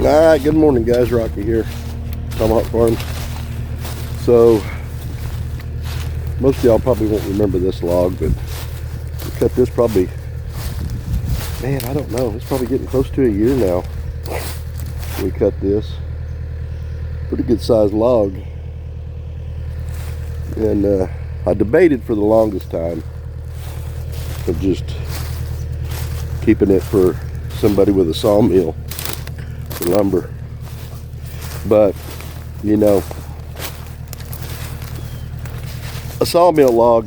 Alright, good morning guys, Rocky here, Tomahawk Farms. So, most of y'all probably won't remember this log, but we cut this probably, man, I don't know, it's probably getting close to a year now. We cut this, pretty good sized log. And I debated for the longest time of just keeping it for somebody with a sawmill for lumber. But, you know, a sawmill log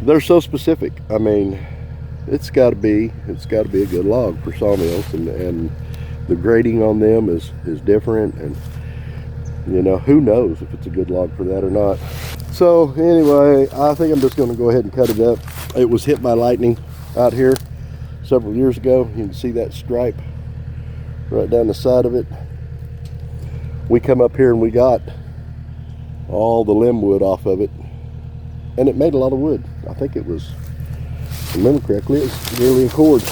they're so specific. I mean, it's got to be a good log for sawmills, and the grading on them is different, and you know, who knows if it's a good log for that or not. So anyway, I think I'm just going to go ahead and cut it up. It was hit by lightning out here several years ago. You can see that stripe right down the side of it. We come up here and we got all the limb wood off of it, and it made a lot of wood. I think it was, if I remember correctly, it was nearly in cord.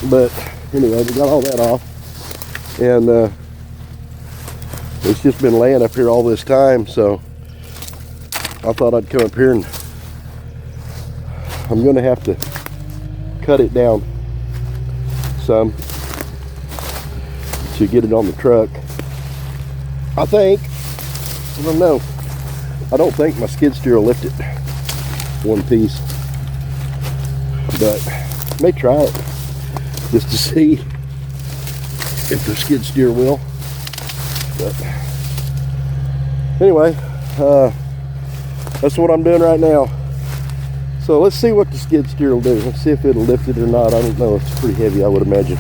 But anyway, we got all that off, and it's just been laying up here all this time, so I thought I'd come up here, and I'm gonna have to cut it down some to get it on the truck. I don't know. I don't think my skid steer will lift it one piece, but I may try it just to see if the skid steer will. But anyway, that's what I'm doing right now. So let's see what the skid steer will do. Let's see if it'll lift it or not. I don't know. It's pretty heavy, I would imagine.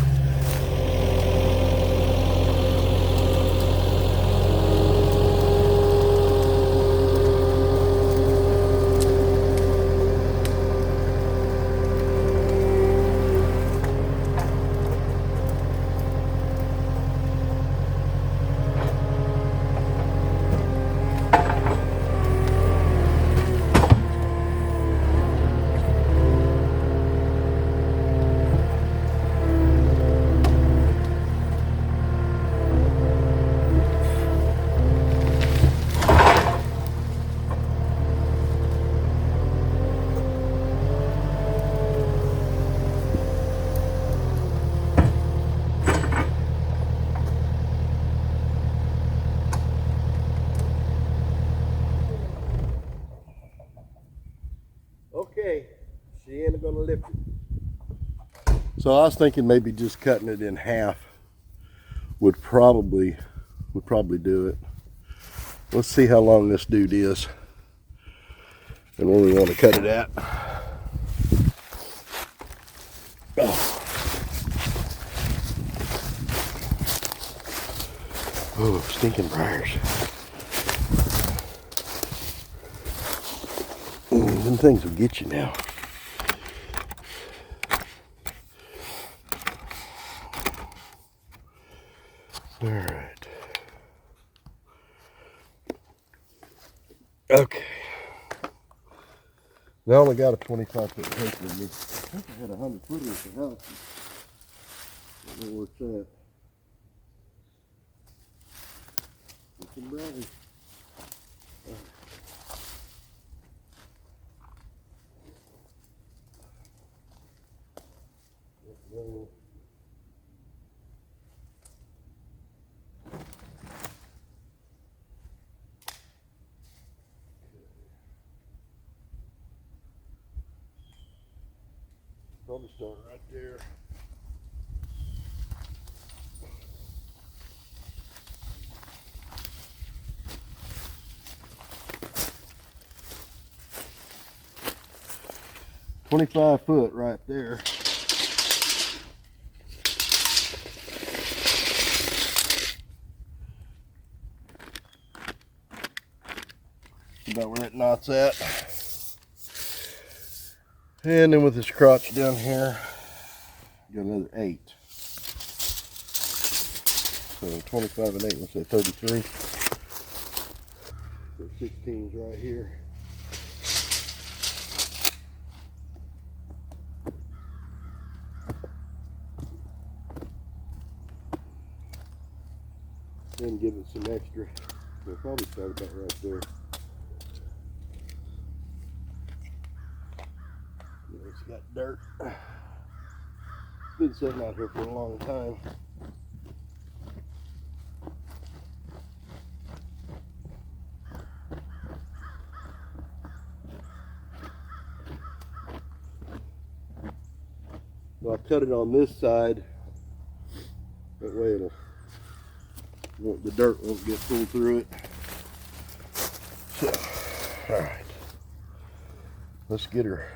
Okay, she ain't gonna lift it. So I was thinking maybe just cutting it in half would probably do it. Let's see how long this dude is and where we want to cut it at. Oh, stinking briars. Them things will get you now. All right. Okay. I only got a 25-foot tank with me. I think I had a 100-footer at the house. I don't know where it's at. It's in Bradley. No. Probably start right there. $25 right there. About where it knots at. And then with this crotch down here, got another 8. So 25 and 8, let's say 33. So 16's right here. Then give it some extra. We'll probably start about right there. It's got dirt. Been sitting out here for a long time. So I cut it on this side. That way the dirt won't get pulled through it. So, all right, let's get her.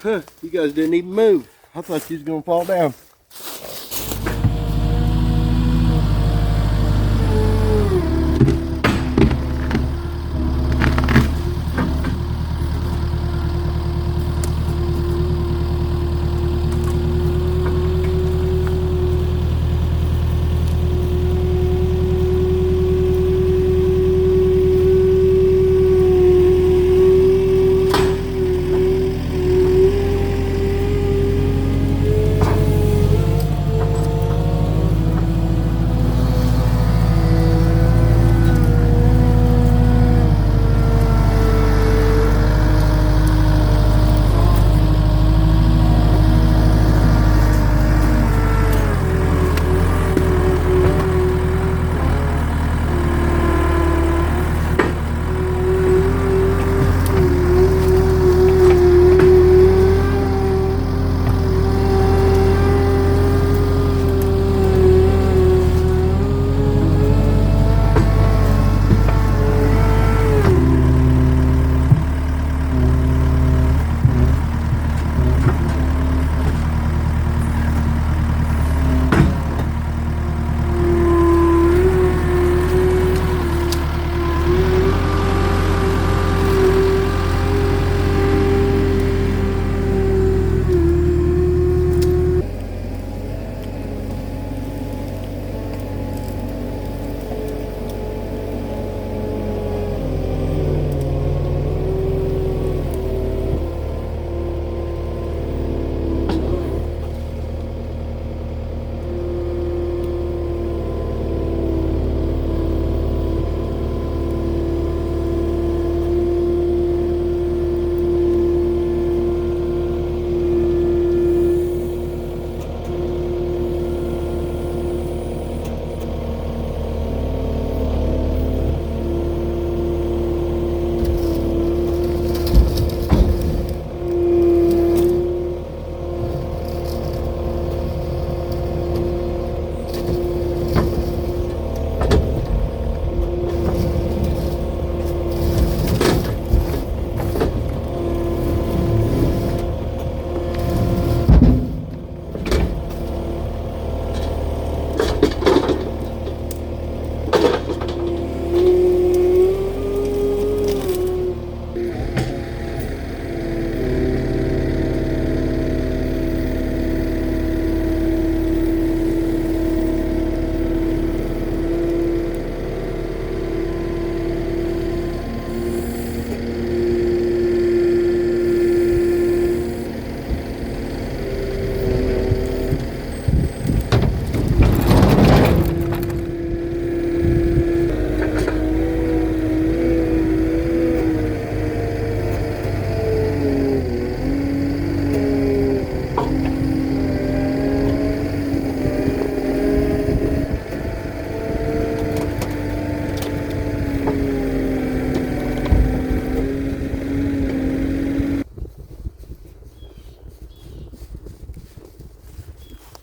Huh, you guys didn't even move. I thought you was gonna fall down.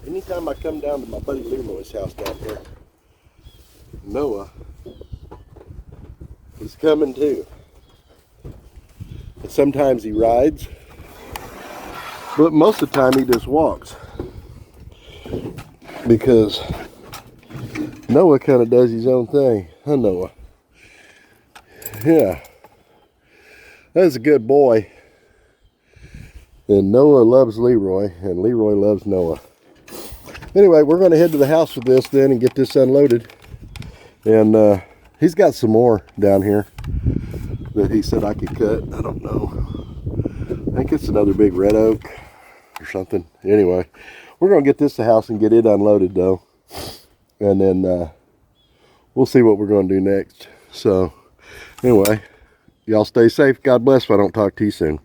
anytime I come down to my buddy Leroy's house down here, Noah is coming too. And sometimes he rides, but most of the time he just walks. Because Noah kind of does his own thing. Huh, Noah? Yeah. That's a good boy. And Noah loves Leroy, and Leroy loves Noah. Anyway, we're going to head to the house with this then and get this unloaded. And he's got some more down here that he said I could cut. I don't know. I think it's another big red oak or something. Anyway, we're going to get this to the house and get it unloaded though. And then we'll see what we're going to do next. So anyway, y'all stay safe. God bless if I don't talk to you soon.